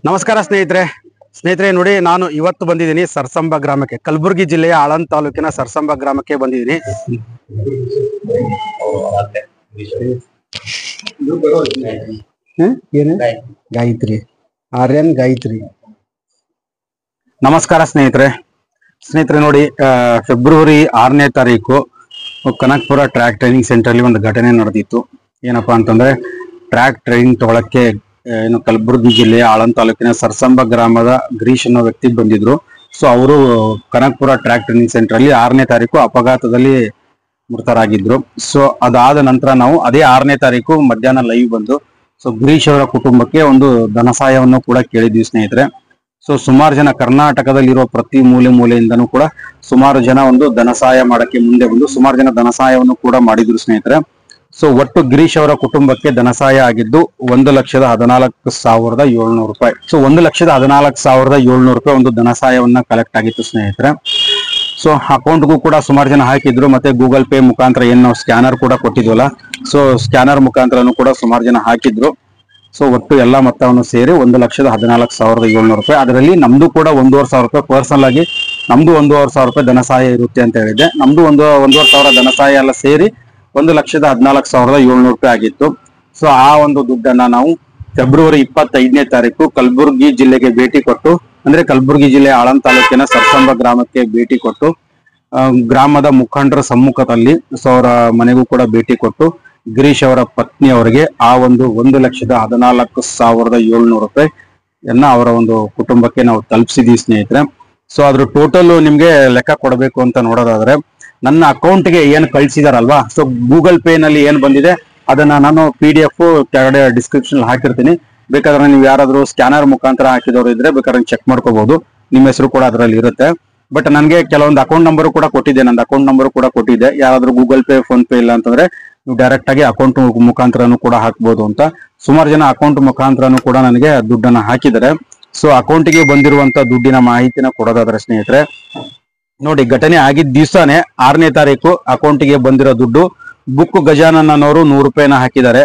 ನಮಸ್ಕಾರ ಸ್ನೇಹಿತರೆ ನೋಡಿ ನಾನು ಇವತ್ತು ಬಂದಿದ್ದೀನಿ ಸರ್ಸಂಬ ಗ್ರಾಮಕ್ಕೆ, ಕಲಬುರಗಿ ಜಿಲ್ಲೆಯ ಆಳಂದ್ ತಾಲೂಕಿನ ಸರ್ಸಂಬ ಗ್ರಾಮಕ್ಕೆ ಬಂದಿದ್ದೀನಿ. ಗಾಯತ್ರಿ ಆರ್ಯನ್ ಗಾಯತ್ರಿ. ನಮಸ್ಕಾರ ಸ್ನೇಹಿತರೆ ನೋಡಿ, ಫೆಬ್ರವರಿ 6ನೇ ತಾರೀಕು ಕನಕಪುರ ಟ್ರ್ಯಾಕ್ ಟ್ರೈನಿಂಗ್ ಸೆಂಟರ್ ಅಲ್ಲಿ ಒಂದು ಘಟನೆ ನಡೆದಿತ್ತು. ಏನಪ್ಪಾ ಅಂತಂದ್ರೆ, ಟ್ರ್ಯಾಕ್ ಟ್ರೈನಿಂಗ್ ತಗೊಳಕ್ಕೆ ಏನು ಕಲಬುರಗಿ ಜಿಲ್ಲೆಯ ಆಳಂದ್ ತಾಲೂಕಿನ ಸರ್ಸಂಬ ಗ್ರಾಮದ ಗಿರೀಶ್ ಅನ್ನೋ ವ್ಯಕ್ತಿ ಬಂದಿದ್ರು. ಸೊ ಅವರು ಕನಕಪುರ ಟ್ರ್ಯಾಕ್ ಟ್ರೈನಿಂಗ್ ಸೆಂಟರ್ ಅಲ್ಲಿ 6ನೇ ತಾರೀಕು ಅಪಘಾತದಲ್ಲಿ ಮೃತರಾಗಿದ್ರು. ಸೊ ಅದಾದ ನಂತರ ನಾವು ಅದೇ 6ನೇ ತಾರೀಕು ಮಧ್ಯಾಹ್ನ ಲೈವ್ ಬಂದು ಸೊ ಗಿರೀಶ್ ಅವರ ಕುಟುಂಬಕ್ಕೆ ಒಂದು ಧನ ಸಹಾಯವನ್ನು ಕೂಡ ಕೇಳಿದ್ವಿ ಸ್ನೇಹಿತರೆ. ಸೊ ಸುಮಾರು ಜನ ಕರ್ನಾಟಕದಲ್ಲಿರುವ ಪ್ರತಿ ಮೂಲೆಯಿಂದನೂ ಕೂಡ ಸುಮಾರು ಜನ ಒಂದು ಧನ ಸಹಾಯ ಮಾಡಕ್ಕೆ ಮುಂದೆ ಬಂದು ಸುಮಾರು ಜನ ಧನ ಸಹಾಯವನ್ನು ಕೂಡ ಮಾಡಿದ್ರು ಸ್ನೇಹಿತರೆ. ಸೊ ಒಟ್ಟು ಗಿರೀಶ್ ಅವರ ಕುಟುಂಬಕ್ಕೆ ಧನ ಸಹಾಯ ಆಗಿದ್ದು 1,14,700 ರೂಪಾಯಿ. ಸೊ 1,14,700 ರೂಪಾಯಿ ಒಂದು ಧನ ಸಹಾಯವನ್ನ ಕಲೆಕ್ಟ್ ಆಗಿತ್ತು ಸ್ನೇಹಿತರೆ. ಸೊ ಅಕೌಂಟ್ಗೂ ಕೂಡ ಸುಮಾರು ಜನ ಹಾಕಿದ್ರು, ಮತ್ತೆ ಗೂಗಲ್ ಪೇ ಮುಖಾಂತರ ಏನ್ ನಾವು ಸ್ಕ್ಯಾನರ್ ಕೂಡ ಕೊಟ್ಟಿದ್ವಲ್ಲ, ಸೊ ಸ್ಕ್ಯಾನರ್ ಮುಖಾಂತರನು ಕೂಡ ಸುಮಾರು ಜನ ಹಾಕಿದ್ರು. ಸೊ ಒಟ್ಟು ಎಲ್ಲ ಮೊತ್ತವನ್ನು ಸೇರಿ 1,14,700 ರೂಪಾಯಿ. ಅದರಲ್ಲಿ ನಮ್ದು ಕೂಡ 1,500 ರೂಪಾಯಿ ಪರ್ಸನಲ್ ಆಗಿ ನಮ್ದು 1,500 ರೂಪಾಯಿ ಧನ ಸಹಾಯ ಇರುತ್ತೆ ಅಂತ ಹೇಳಿದ್ದೆ. ನಮ್ದು 1,500 ಧನ ಸಹಾಯ ಎಲ್ಲ ಸೇರಿ 1,14,700 ರೂಪಾಯಿ ಆಗಿತ್ತು. ಸೊ ಆ ಒಂದು ದುಡ್ಡನ್ನ ನಾವು ಫೆಬ್ರವರಿ 25ನೇ ತಾರೀಕು ಕಲಬುರಗಿ ಜಿಲ್ಲೆಗೆ ಭೇಟಿ ಕೊಟ್ಟು, ಅಂದ್ರೆ ಕಲಬುರಗಿ ಜಿಲ್ಲೆ ಆಳಂದ್ ತಾಲೂಕಿನ ಸರ್ಸಂಬ ಗ್ರಾಮಕ್ಕೆ ಭೇಟಿ ಕೊಟ್ಟು, ಗ್ರಾಮದ ಮುಖಂಡರ ಸಮ್ಮುಖದಲ್ಲಿ ಸೊ ಅವರ ಮನೆಗೂ ಕೂಡ ಭೇಟಿ ಕೊಟ್ಟು ಗಿರೀಶ್ ಅವರ ಪತ್ನಿ ಅವರಿಗೆ ಆ ಒಂದು 1,14,700 ರೂಪಾಯಿಯನ್ನ ಅವರ ಒಂದು ಕುಟುಂಬಕ್ಕೆ ನಾವು ತಲುಪಿಸಿದೀವಿ ಸ್ನೇಹಿತರೆ. ಸೊ ಅದ್ರ ಟೋಟಲ್ ನಿಮ್ಗೆ ಲೆಕ್ಕ ಕೊಡಬೇಕು ಅಂತ ನೋಡೋದಾದ್ರೆ, ನನ್ನ ಅಕೌಂಟ್ಗೆ ಏನ್ ಕಳ್ಸಿದಾರಲ್ವಾ, ಸೊ ಗೂಗಲ್ ಪೇ ನಲ್ಲಿ ಏನ್ ಬಂದಿದೆ ಅದನ್ನ ನಾನು PDF ಕೆಳಗಡೆ ಡಿಸ್ಕ್ರಿಪ್ಷನ್ ಹಾಕಿರ್ತೀನಿ. ಬೇಕಾದ್ರೆ ನೀವು ಯಾರಾದ್ರೂ ಸ್ಕ್ಯಾನರ್ ಮುಖಾಂತರ ಹಾಕಿದವರು ಇದ್ರೆ ಬೇಕಾದ್ರೆ ಚೆಕ್ ಮಾಡ್ಕೋಬಹುದು, ನಿಮ್ಮ ಹೆಸರು ಕೂಡ ಅದರಲ್ಲಿ ಇರುತ್ತೆ. ಬಟ್ ನನಗೆ ಕೆಲವೊಂದು ಅಕೌಂಟ್ ನಂಬರ್ ಕೂಡ ಕೊಟ್ಟಿದ್ದೆ, ನಂದು ಅಕೌಂಟ್ ನಂಬರ್ ಕೂಡ ಕೊಟ್ಟಿದ್ದೆ. ಯಾರಾದ್ರೂ ಗೂಗಲ್ ಪೇ ಫೋನ್ ಪೇ ಇಲ್ಲ ಅಂತಂದ್ರೆ ನೀವು ಡೈರೆಕ್ಟ್ ಆಗಿ ಅಕೌಂಟ್ ಮುಖಾಂತರನು ಕೂಡ ಹಾಕ್ಬಹುದು ಅಂತ. ಸುಮಾರು ಜನ ಅಕೌಂಟ್ ಮುಖಾಂತರನು ಕೂಡ ನನಗೆ ದುಡ್ಡನ್ನ ಹಾಕಿದ್ದಾರೆ. ಸೊ ಅಕೌಂಟ್ಗೆ ಬಂದಿರುವಂತ ದುಡ್ಡಿನ ಮಾಹಿತಿನ ಕೊಡೋದಾದ್ರೆ ಸ್ನೇಹಿತರೆ ನೋಡಿ, ಘಟನೆ ಆಗಿದ್ದ ದಿವಸನೇ 6ನೇ ತಾರೀಕು ಅಕೌಂಟ್ಗೆ ಬಂದಿರೋ ದುಡ್ಡು ಬುಕ್ ಗಜಾನನ್ ಅನ್ನೋರು 100 ರೂಪಾಯಿನ ಹಾಕಿದ್ದಾರೆ,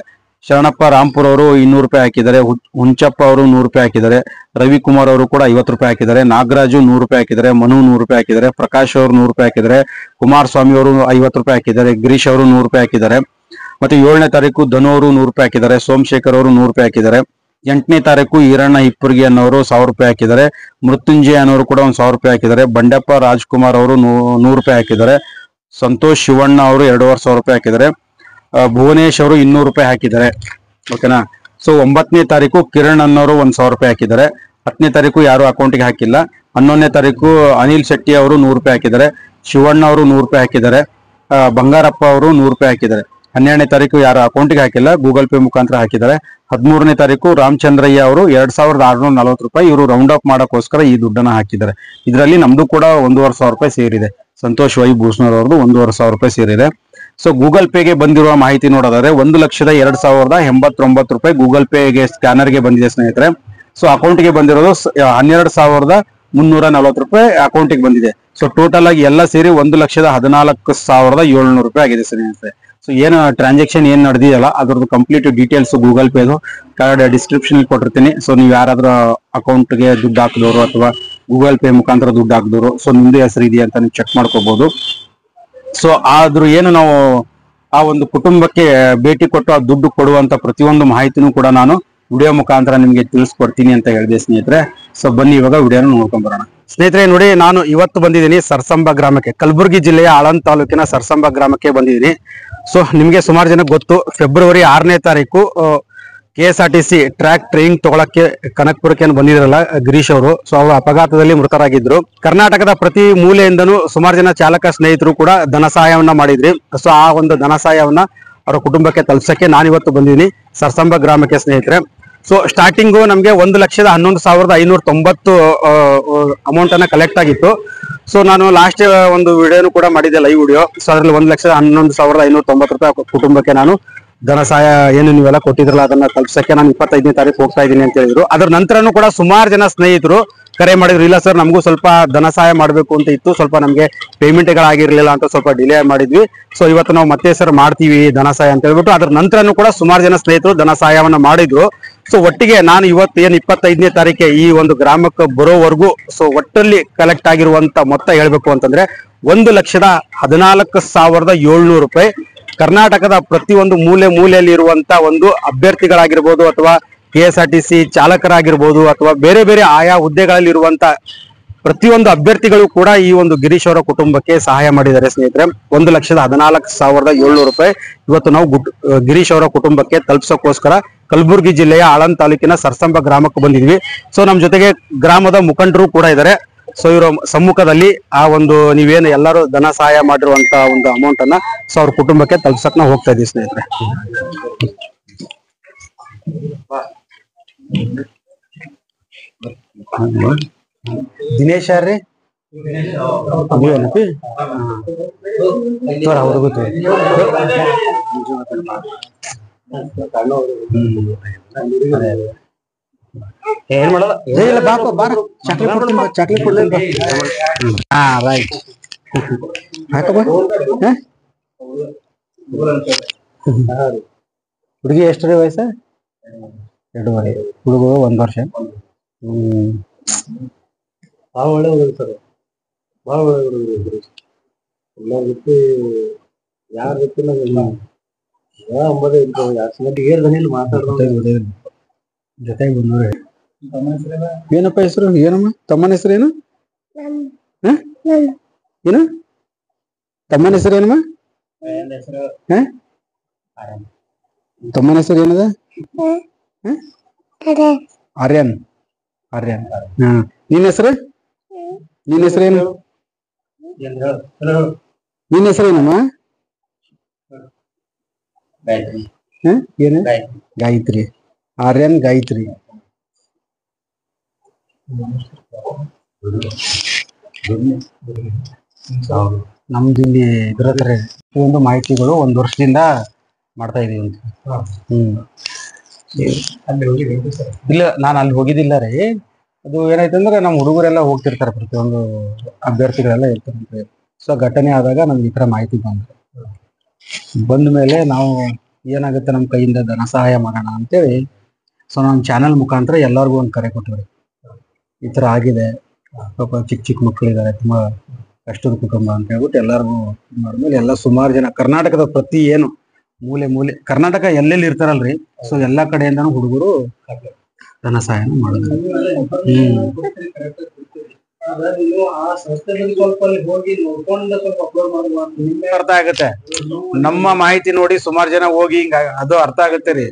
ಶರಣಪ್ಪ ರಾಂಪುರ್ ಅವರು 200 ರೂಪಾಯಿ ಹಾಕಿದ್ದಾರೆ, ಹುಂಚಪ್ಪ ಅವರು 100 ರೂಪಾಯಿ ಹಾಕಿದ್ದಾರೆ, ರವಿಕುಮಾರ್ ಅವರು ಕೂಡ 50 ರೂಪಾಯಿ ಹಾಕಿದ್ದಾರೆ, ನಾಗರಾಜು 100 ರೂಪಾಯಿ ಹಾಕಿದ್ದಾರೆ, ಮನು 100 ರೂಪಾಯಿ ಹಾಕಿದ್ದಾರೆ, ಪ್ರಕಾಶ್ ಅವರು 100 ರೂಪಾಯಿ ಹಾಕಿದ್ದಾರೆ, ಕುಮಾರಸ್ವಾಮಿ ಅವರು 50 ರೂಪಾಯಿ ಹಾಕಿದ್ದಾರೆ, ಗಿರೀಶ್ ಅವರು 100 ರೂಪಾಯಿ ಹಾಕಿದ್ದಾರೆ. ಮತ್ತೆ 7ನೇ ತಾರೀಕು ಧನು ಅವರು 100 ರೂಪಾಯಿ ಹಾಕಿದ್ದಾರೆ, ಸೋಮಶೇಖರ್ ಅವರು 100 ರೂಪಾಯಿ ಹಾಕಿದ್ದಾರೆ. 8ನೇ ತಾರೀಕು ಈರಣ್ಣ ಹಿಪ್ಪರ್ಗಿ ಅನ್ನೋರು 1000 ರೂಪಾಯಿ ಹಾಕಿದ್ದಾರೆ, ಮೃತ್ಯುಂಜಯ ಅನ್ನೋರು ಕೂಡ 1000 ರೂಪಾಯಿ ಹಾಕಿದ್ದಾರೆ, ಬಂಡೆಪ್ಪ ರಾಜ್ಕುಮಾರ್ ಅವರು 100 ರೂಪಾಯಿ ಹಾಕಿದ್ದಾರೆ, ಸಂತೋಷ್ ಶಿವಣ್ಣ ಅವರು 2500 ರೂಪಾಯಿ ಹಾಕಿದ್ದಾರೆ, ಭುವನೇಶ್ ಅವರು 200 ರೂಪಾಯಿ ಹಾಕಿದ್ದಾರೆ. ಓಕೆನಾ. ಸೊ 9ನೇ ತಾರೀಕು ಕಿರಣ್ ಅನ್ನೋರು 1000 ರೂಪಾಯಿ ಹಾಕಿದ್ದಾರೆ. 10ನೇ ತಾರೀಕು ಯಾರು ಅಕೌಂಟ್ಗೆ ಹಾಕಿಲ್ಲ. 11ನೇ ತಾರೀಕು ಅನಿಲ್ ಶೆಟ್ಟಿ ಅವರು 100 ರೂಪಾಯಿ ಹಾಕಿದ್ದಾರೆ, ಶಿವಣ್ಣ ಅವರು 100 ರೂಪಾಯಿ ಹಾಕಿದ್ದಾರೆ, ಬಂಗಾರಪ್ಪ ಅವರು 100 ರೂಪಾಯಿ ಹಾಕಿದ್ದಾರೆ. 12ನೇ ತಾರೀಕು ಯಾರು ಅಕೌಂಟ್ಗೆ ಹಾಕಿಲ್ಲ, ಗೂಗಲ್ ಪೇ ಮುಖಾಂತರ ಹಾಕಿದ್ದಾರೆ. 13ನೇ ತಾರೀಕು ರಾಮಚಂದ್ರಯ್ಯ ಅವರು 2,640 ರೂಪಾಯಿ ಇವರು ರೌಂಡ್ ಅಪ್ ಮಾಡೋಕ್ಕೋಸ್ಕರ ಈ ದುಡ್ಡನ್ನ ಹಾಕಿದ್ದಾರೆ. ಇದರಲ್ಲಿ ನಮ್ದು ಕೂಡ 1,500 ರೂಪಾಯಿ ಸೇರಿದೆ. ಸಂತೋಷ್ ವೈ ಭೂಷಣರ್ ಅವ್ರದ್ದು 1,500 ರೂಪಾಯಿ ಸೇರಿದೆ. ಸೊ ಗೂಗಲ್ ಪೇಗೆ ಬಂದಿರುವ ಮಾಹಿತಿ ನೋಡೋದಾದ್ರೆ 1,02,089 ರೂಪಾಯಿ ಗೂಗಲ್ ಪೇಗೆ ಸ್ಕ್ಯಾನರ್ಗೆ ಬಂದಿದೆ ಸ್ನೇಹಿತರೆ. ಸೊ ಅಕೌಂಟ್ಗೆ ಬಂದಿರೋದು 12,340 ರೂಪಾಯಿ ಅಕೌಂಟಿಗೆ ಬಂದಿದೆ. ಸೊ ಟೋಟಲ್ ಆಗಿ ಎಲ್ಲ ಸೇರಿ 1,14,700 ರೂಪಾಯಿ ಆಗಿದೆ ಸ್ನೇಹಿತರೆ. ಸೊ ಏನು ಟ್ರಾನ್ಸಾಕ್ಷನ್ ಏನ್ ನಡೆದಿದೆಯಲ್ಲ ಅದ್ರದ್ದು ಕಂಪ್ಲೀಟ್ ಡೀಟೇಲ್ಸ್ ಗೂಗಲ್ ಪೇದು ಕೆಳಗಡೆ ಡಿಸ್ಕ್ರಿಪ್ಷನ್ ಕೊಟ್ಟಿರ್ತೀನಿ. ಸೊ ನೀವು ಯಾರಾದ್ರೂ ಅಕೌಂಟ್ಗೆ ದುಡ್ಡು ಹಾಕಿದವರು ಅಥವಾ ಗೂಗಲ್ ಪೇ ಮುಖಾಂತರ ದುಡ್ಡು ಹಾಕಿದವರು, ಸೊ ನಿಮ್ದು ಹೆಸರು ಇದೆಯಾ ಅಂತ ನೀವು ಚೆಕ್ ಮಾಡ್ಕೋಬಹುದು. ಸೊ ಆದ್ರೂ ಏನು ನಾವು ಆ ಒಂದು ಕುಟುಂಬಕ್ಕೆ ಭೇಟಿ ಕೊಟ್ಟು ಆ ದುಡ್ಡು ಕೊಡುವಂತ ಪ್ರತಿಯೊಂದು ಮಾಹಿತಿನೂ ಕೂಡ ನಾನು ವಿಡಿಯೋ ಮುಖಾಂತರ ನಿಮ್ಗೆ ತಿಳಿಸ್ಕೊಡ್ತೀನಿ ಅಂತ ಹೇಳಿದೆ ಸ್ನೇಹಿತರೆ. ಸೊ ಬನ್ನಿ ಇವಾಗ ವಿಡಿಯೋನ ನೋಡ್ಕೊಂಡ್ ಬರೋಣ ಸ್ನೇಹಿತರೆ. ನೋಡಿ ನಾನು ಇವತ್ತು ಬಂದಿದ್ದೀನಿ ಸರ್ಸಂಬ ಗ್ರಾಮಕ್ಕೆ, ಕಲಬುರಗಿ ಜಿಲ್ಲೆಯ ಆಳಂದ್ ತಾಲೂಕಿನ ಸರ್ಸಂಬ ಗ್ರಾಮಕ್ಕೆ ಬಂದಿದ್ದೀನಿ. ಸೊ ನಿಮ್ಗೆ ಸುಮಾರು ಜನ ಗೊತ್ತು, ಫೆಬ್ರವರಿ 6ನೇ ತಾರೀಕು KSRTC ಟ್ರ್ಯಾಕ್ ಟ್ರೈನಿಂಗ್ ತಗೊಳಕ್ಕೆ ಕನಕಪುರಕ್ಕೆ ಬಂದಿದ್ರಲ್ಲ ಗಿರೀಶ್ ಅವರು, ಸೊ ಅವರು ಅಪಘಾತದಲ್ಲಿ ಮೃತರಾಗಿದ್ರು. ಕರ್ನಾಟಕದ ಪ್ರತಿ ಮೂಲೆಯಿಂದನೂ ಸುಮಾರು ಜನ ಚಾಲಕ ಸ್ನೇಹಿತರು ಕೂಡ ಧನ ಸಹಾಯವನ್ನ ಮಾಡಿದ್ರಿ. ಸೊ ಆ ಒಂದು ಧನ ಸಹಾಯವನ್ನ ಅವರ ಕುಟುಂಬಕ್ಕೆ ತಲುಪಿಸಕ್ಕೆ ನಾನಿವತ್ತು ಬಂದಿದ್ದೀನಿ ಸರ್ಸಂಬ ಗ್ರಾಮಕ್ಕೆ ಸ್ನೇಹಿತರೆ. ಸೊ ಸ್ಟಾರ್ಟಿಂಗು ನಮ್ಗೆ 1,11,590 ಅಮೌಂಟ್ ಅನ್ನ ಕಲೆಕ್ಟ್ ಆಗಿತ್ತು. ಸೊ ನಾನು ಲಾಸ್ಟ್ ಒಂದು ವಿಡಿಯೋನು ಕೂಡ ಮಾಡಿದ್ದೆ, ಲೈವ್ ವಿಡಿಯೋ. ಸೊ ಅದ್ರಲ್ಲಿ 1,11,590 ರೂಪಾಯಿ ಕುಟುಂಬಕ್ಕೆ ನಾನು ಧನ ಸಹಾಯ ಏನು ನೀವೆಲ್ಲ ಕೊಟ್ಟಿದ್ರಲ್ಲ ಅದನ್ನ ತಲುಪಿಸಕ್ಕೆ ನಾನು 25ನೇ ತಾರೀಕು ಹೋಗ್ತಾ ಇದ್ದೀನಿ ಅಂತ ಹೇಳಿದ್ರು. ಅದ್ರ ನಂತರನು ಕೂಡ ಸುಮಾರು ಜನ ಸ್ನೇಹಿತರು ಕರೆ ಮಾಡಿದ್ರು, ಇಲ್ಲ ಸರ್ ನಮಗೂ ಸ್ವಲ್ಪ ಧನ ಸಹಾಯ ಮಾಡಬೇಕು ಅಂತ ಇತ್ತು, ಸ್ವಲ್ಪ ನಮಗೆ ಪೇಮೆಂಟ್ಗಳಾಗಿರ್ಲಿಲ್ಲ ಅಂತ ಸ್ವಲ್ಪ ಡಿಲೇ ಮಾಡಿದ್ವಿ. ಸೊ ಇವತ್ತು ನಾವು ಮತ್ತೆ ಸರ್ ಮಾಡ್ತೀವಿ ಧನ ಸಹಾಯ ಅಂತ ಹೇಳ್ಬಿಟ್ಟು ಅದ್ರ ನಂತರನು ಕೂಡ ಸುಮಾರು ಜನ ಸ್ನೇಹಿತರು ಧನ ಸಹಾಯವನ್ನ ಮಾಡಿದ್ರು. ಸೊ ಒಟ್ಟಿಗೆ ನಾನು ಇವತ್ತು ಏನು 25ನೇ ತಾರೀಕೆ ಈ ಒಂದು ಗ್ರಾಮಕ್ಕೆ ಬರೋವರೆಗೂ ಸೊ ಒಟ್ಟಲ್ಲಿ ಕಲೆಕ್ಟ್ ಆಗಿರುವಂತ ಮೊತ್ತ ಹೇಳ್ಬೇಕು ಅಂತಂದ್ರೆ 1,14,700 ರೂಪಾಯಿ. ಕರ್ನಾಟಕದ ಪ್ರತಿಯೊಂದು ಮೂಲೆಯಲ್ಲಿ ಇರುವಂತ ಒಂದು ಅಭ್ಯರ್ಥಿಗಳಾಗಿರ್ಬೋದು ಅಥವಾ KSRTC ಚಾಲಕರಾಗಿರ್ಬೋದು ಅಥವಾ ಬೇರೆ ಬೇರೆ ಆಯಾ ಹುದ್ದೆಗಳಲ್ಲಿ ಇರುವಂತ ಪ್ರತಿಯೊಂದು ಅಭ್ಯರ್ಥಿಗಳು ಕೂಡ ಈ ಒಂದು ಗಿರೀಶ್ ಅವರ ಕುಟುಂಬಕ್ಕೆ ಸಹಾಯ ಮಾಡಿದ್ದಾರೆ ಸ್ನೇಹಿತರೆ. 1,14,700 ರೂಪಾಯಿ ಇವತ್ತು ನಾವು ಗಿರೀಶ್ ಅವರ ಕುಟುಂಬಕ್ಕೆ ತಲುಪಿಸೋಕೋಸ್ಕರ ಕಲಬುರಗಿ ಜಿಲ್ಲೆಯ ಆಳಂದ್ ತಾಲೂಕಿನ ಸರ್ಸಂಬ ಗ್ರಾಮಕ್ಕೆ ಬಂದಿದ್ವಿ. ಸೊ ನಮ್ಮ ಜೊತೆಗೆ ಗ್ರಾಮದ ಮುಖಂಡರು ಕೂಡ ಇದ್ದಾರೆ. ಸೊ ಇವರ ಸಮ್ಮುಖದಲ್ಲಿ ಆ ಒಂದು ನೀವೇನು ಎಲ್ಲರೂ ಧನ ಸಹಾಯ ಮಾಡಿರುವಂತ ಒಂದು ಅಮೌಂಟ್ ಅನ್ನ ಸೊ ಅವ್ರ ಕುಟುಂಬಕ್ಕೆ ತಲುಪ್ಸಕ್ ನಾವು ಹೋಗ್ತಾ ಇದೀವಿ ಸ್ನೇಹಿತರೆ. ದಿನೇಶ್ ಯಾರ್ರಿ ನೀವೇನಪ್ಪಿ ಅವ್ರಿಗೂ ಏನ್ ಮಾಡೋದು ಇಲ್ಲ ಬಾಪ ಬಾರ ಚಾಕ್ಲೇಟ್ ಕೊಡ್ತೀನಿ ಚಾಕ್ಲೇಟ್ ಕೊಡ್ತೀನಿ. ಹಾ ರೈಟ್ ಹಾಕಬ ಹುಡುಗಿ ಎಷ್ಟ್ರಿ ವಯಸ್ಸ 2.5 ಹುಡುಗ 1 ವರ್ಷ. ಭಾಳ ಒಳ್ಳೆ ಹುಡುಗ ಸರ್, ಭಾಳ ಒಳ್ಳೆ ಹುಡುಗರು ಇದ್ರು. ಎಲ್ಲರ ಜೊತೆ ಯಾರ ಜೊತೆ ಅಂಬದೇ ಇರ್ತವೆ. ಯಾರು ಸಂಗತಿ ಏರ್ದನಿಲ್ಲ ಮಾತಾಡೋದು ಜೊತೆಗೆ ಬಂದವ್ರೆ. ಏನಪ್ಪ ಹೆಸರು? ಏನಮ್ಮ ತಮ್ಮನ ಹೆಸರು ಏನು? ಏನು ತಮ್ಮನ ಹೆಸರು ಏನಮ್ಮ? ತಮ್ಮನ ಹೆಸರು ಏನದ? ಆರ್ಯನ್. ಆರ್ಯನ್. ನಿನ್ನ ಹೆಸರು? ನಿನ್ನ ಹೆಸರೇನು? ನಿನ್ನ ಹೆಸರೇನಮ್ಮ? ಏನು? ಗಾಯತ್ರಿ. ಆರ್ಯನ್ ಗಾಯತ್ರಿ. ನಮ್ದು ಇಲ್ಲಿ ಇದ್ರ ಹತ್ರ ಒಂದು ಮಾಹಿತಿಗಳು 1 ವರ್ಷದಿಂದ ಮಾಡ್ತಾ ಇದೀವಿ ಅಂತ. ಇಲ್ಲ ನಾನು ಅಲ್ಲಿ ಹೋಗಿದ್ದಿಲ್ಲ ರೀ. ಅದು ಏನಾಯ್ತಂದ್ರೆ ನಮ್ಮ ಹುಡುಗರೆಲ್ಲ ಹೋಗ್ತಿರ್ತಾರೆ, ಪ್ರತಿಯೊಂದು ಅಭ್ಯರ್ಥಿಗಳೆಲ್ಲ ಇರ್ತಾರೆ. ಸೊ ಘಟನೆ ಆದಾಗ ನಮ್ಗೆ ಈ ತರ ಮಾಹಿತಿ ಬಂದ ಮೇಲೆ ನಾವು ಏನಾಗುತ್ತೆ ನಮ್ಮ ಕೈಯಿಂದ ಧನ ಸಹಾಯ ಮಾಡೋಣ ಅಂತೇಳಿ ಸೊ ನಮ್ಮ ಚಾನೆಲ್ ಮುಖಾಂತರ ಎಲ್ಲರಿಗೂ ಒಂದು ಕರೆ ಕೊಟ್ಟಿವ್ರಿ. ಈ ತರ ಆಗಿದೆ, ಪಾಪ ಚಿಕ್ಕ ಮಕ್ಕಳಿದ್ದಾರೆ, ತುಂಬಾ ಕಷ್ಟದ ಕುಟುಂಬ ಅಂತ ಹೇಳ್ಬಿಟ್ಟು ಎಲ್ಲರಿಗೂ ಮಾಡಿದ್ಮೇಲೆ ಎಲ್ಲ ಸುಮಾರು ಜನ ಕರ್ನಾಟಕದ ಪ್ರತಿ ಏನು ಮೂಲೆ ಕರ್ನಾಟಕ ಎಲ್ಲೆಲ್ಲಿ ಇರ್ತಾರಲ್ರಿ, ಸೊ ಎಲ್ಲಾ ಕಡೆಯಿಂದನೂ ಹುಡುಗರು ಧನ ಸಹಾಯ ಮಾಡಿದ್ರು. ಅರ್ಥ ಆಗುತ್ತೆ, ನಮ್ಮ ಮಾಹಿತಿ ನೋಡಿ ಸುಮಾರು ಜನ ಹೋಗಿ ಹಿಂಗ ಅದು ಅರ್ಥ ಆಗುತ್ತೆ ರೀ.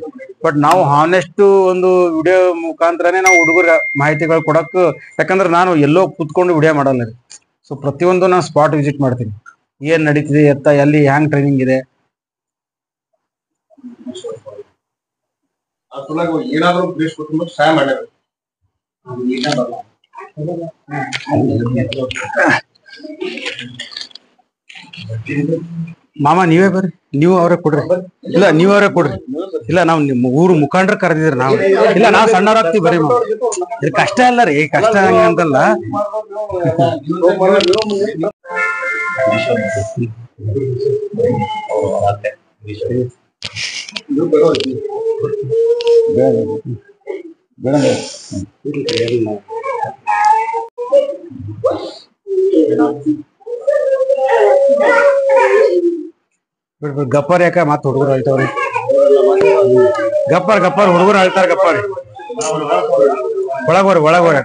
ಬಟ್ ನಾವು ಹಾನೆಸ್ಟ್ ಒಂದು ವಿಡಿಯೋ ಮುಖಾಂತರನೇ ನಾವು ಹುಡುಗರ ಮಾಹಿತಿಗಳು ಕೊಡಕ್, ಯಾಕಂದ್ರೆ ನಾನು ಎಲ್ಲೋ ಕುತ್ಕೊಂಡು ವಿಡಿಯೋ ಮಾಡಲ್ಲ ರೀ. ಸೊ ಪ್ರತಿಯೊಂದು ನಾನು ಸ್ಪಾಟ್ ವಿಸಿಟ್ ಮಾಡ್ತೀನಿ, ಏನ್ ನಡೀತಿದೆ ಎಲ್ಲಿ ಹ್ಯಾಂಗ್ ಟ್ರೈನಿಂಗ್ ಇದೆ. ಏನಾದ್ರು ಸಹಾಯ ಮಾಡ್ಯಾರ. ಮಾಮ ನೀವೇ ಬರ್ರಿ, ನೀವು ಅವರೇ ಕೊಡ್ರಿ. ಇಲ್ಲ ನೀವ್ ಅವರೇ ಕೊಡ್ರಿ. ಇಲ್ಲ ನಾವ್ ನಿಮ್ಮ ಊರು ಮುಖಂಡ್ರ ಕರೆದಿದ್ರಿ ನಾವು. ಇಲ್ಲ ನಾವ್ ಸಣ್ಣವ್ರಾಗ್ತಿವಿ ಬರೀ ಮಾಮ. ಇದು ಕಷ್ಟ ಅಲ್ಲ ರೀ, ಕಷ್ಟ ಅಂತಲ್ಲ. ಗಪ್ಪರ್ ಯಾಕ ಮತ್ ಹುಡುಗರು ಅಳ್ತಾವ್ರಿ. ಗಪ್ಪರ್ ಹುಡುಗರು ಅಳ್ತಾರ. ಗಪ್ಪರ್ ಒಳಗೋರಿ.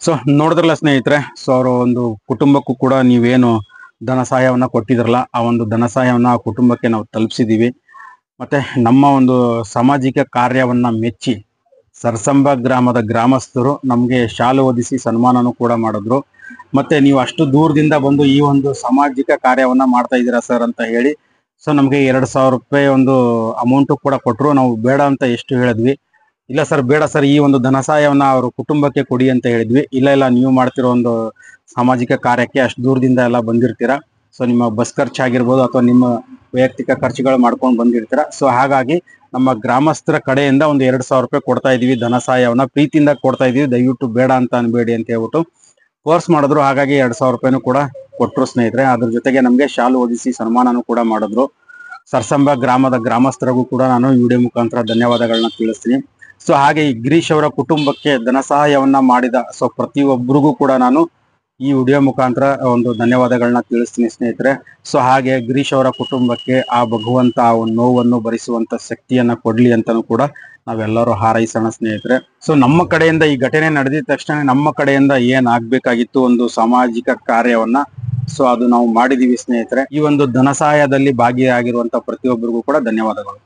ಸೊ ನೋಡಿದ್ರಲ್ಲ ಸ್ನೇಹಿತರೆ, ಸೊ ಅವರ ಒಂದು ಕುಟುಂಬಕ್ಕೂ ಕೂಡ ನೀವೇನು ಧನ ಸಹಾಯವನ್ನ ಕೊಟ್ಟಿದ್ರಲ್ಲ, ಆ ಒಂದು ಧನ ಸಹಾಯವನ್ನ ಆ ಕುಟುಂಬಕ್ಕೆ ನಾವು ತಲುಪಿಸಿದೀವಿ. ಮತ್ತೆ ನಮ್ಮ ಒಂದು ಸಾಮಾಜಿಕ ಕಾರ್ಯವನ್ನ ಮೆಚ್ಚಿ ಸರ್ಸಂಬ ಗ್ರಾಮದ ಗ್ರಾಮಸ್ಥರು ನಮಗೆ ಶಾಲು ಹೊದಿಸಿ ಸನ್ಮಾನನೂ ಕೂಡ ಮಾಡಿದ್ರು. ಮತ್ತೆ ನೀವು ಅಷ್ಟು ದೂರದಿಂದ ಬಂದು ಈ ಒಂದು ಸಾಮಾಜಿಕ ಕಾರ್ಯವನ್ನ ಮಾಡ್ತಾ ಇದ್ದೀರಾ ಸರ್ ಅಂತ ಹೇಳಿ ಸೊ ನಮಗೆ 2,000 ರೂಪಾಯಿ ಒಂದು ಅಮೌಂಟು ಕೂಡ ಕೊಟ್ಟರು. ನಾವು ಬೇಡ ಅಂತ ಎಷ್ಟು ಹೇಳಿದ್ವಿ, ಇಲ್ಲ ಸರ್ ಬೇಡ ಸರ್, ಈ ಒಂದು ಧನ ಸಹಾಯವನ್ನ ಅವ್ರ ಕುಟುಂಬಕ್ಕೆ ಕೊಡಿ ಅಂತ ಹೇಳಿದ್ವಿ. ಇಲ್ಲ ನೀವು ಮಾಡ್ತಿರೋ ಒಂದು ಸಾಮಾಜಿಕ ಕಾರ್ಯಕ್ಕೆ ಅಷ್ಟು ದೂರದಿಂದ ಎಲ್ಲ ಬಂದಿರ್ತೀರಾ, ಸೊ ನಿಮ್ಮ ಬಸ್ ಖರ್ಚಾಗಿರ್ಬೋದು ಅಥವಾ ನಿಮ್ಮ ವೈಯಕ್ತಿಕ ಖರ್ಚುಗಳು ಮಾಡ್ಕೊಂಡು ಬಂದಿರ್ತೀರಾ. ಸೊ ಹಾಗಾಗಿ ನಮ್ಮ ಗ್ರಾಮಸ್ಥರ ಕಡೆಯಿಂದ ಒಂದು 2,000 ರೂಪಾಯಿ ಕೊಡ್ತಾ ಇದೀವಿ, ಧನ ಸಹಾಯವನ್ನ ಪ್ರೀತಿಯಿಂದ ಕೊಡ್ತಾ ಇದೀವಿ, ದಯವಿಟ್ಟು ಬೇಡ ಅಂತ ಅನ್ಬೇಡಿ ಅಂತ ಹೇಳ್ಬಿಟ್ಟು ಫೋರ್ಸ್ ಮಾಡಿದ್ರು. ಹಾಗಾಗಿ 2,000 ರೂಪಾಯಿನೂ ಕೂಡ ಕೊಟ್ಟರು ಸ್ನೇಹಿತರೆ. ಅದ್ರ ಜೊತೆಗೆ ನಮಗೆ ಶಾಲು ಹೊದಿಸಿ ಸನ್ಮಾನನೂ ಕೂಡ ಮಾಡಿದ್ರು. ಸರ್ಸಂಬ ಗ್ರಾಮದ ಗ್ರಾಮಸ್ಥರಿಗೂ ಕೂಡ ನಾನು ವಿಡಿಯೋ ಮುಖಾಂತರ ಧನ್ಯವಾದಗಳನ್ನ ತಿಳಿಸ್ತೀನಿ. ಸೊ ಹಾಗೆ ಈ ಗಿರೀಶ್ ಅವರ ಕುಟುಂಬಕ್ಕೆ ಧನ ಸಹಾಯವನ್ನ ಮಾಡಿದ ಸೊ ಪ್ರತಿಯೊಬ್ಬರಿಗೂ ಕೂಡ ನಾನು ಈ ವಿಡಿಯೋ ಮುಖಾಂತರ ಒಂದು ಧನ್ಯವಾದಗಳನ್ನ ತಿಳಿಸ್ತೀನಿ ಸ್ನೇಹಿತರೆ. ಸೊ ಹಾಗೆ ಗಿರೀಶ್ ಅವರ ಕುಟುಂಬಕ್ಕೆ ಆ ಭಗವಂತ ಆ ಒಂದು ನೋವನ್ನು ಭರಿಸುವಂತ ಶಕ್ತಿಯನ್ನ ಕೊಡ್ಲಿ ಅಂತಾನು ಕೂಡ ನಾವೆಲ್ಲರೂ ಹಾರೈಸೋಣ ಸ್ನೇಹಿತರೆ. ಸೊ ನಮ್ಮ ಕಡೆಯಿಂದ ಈ ಘಟನೆ ನಡೆದಿದ ತಕ್ಷಣ ನಮ್ಮ ಕಡೆಯಿಂದ ಏನ್ ಆಗ್ಬೇಕಾಗಿತ್ತು ಒಂದು ಸಾಮಾಜಿಕ ಕಾರ್ಯವನ್ನ ಸೊ ಅದು ನಾವು ಮಾಡಿದೀವಿ ಸ್ನೇಹಿತರೆ. ಈ ಒಂದು ಧನ ಸಹಾಯದಲ್ಲಿ ಭಾಗಿಯಾಗಿರುವಂತ ಪ್ರತಿಯೊಬ್ಬರಿಗೂ ಕೂಡ ಧನ್ಯವಾದಗಳು.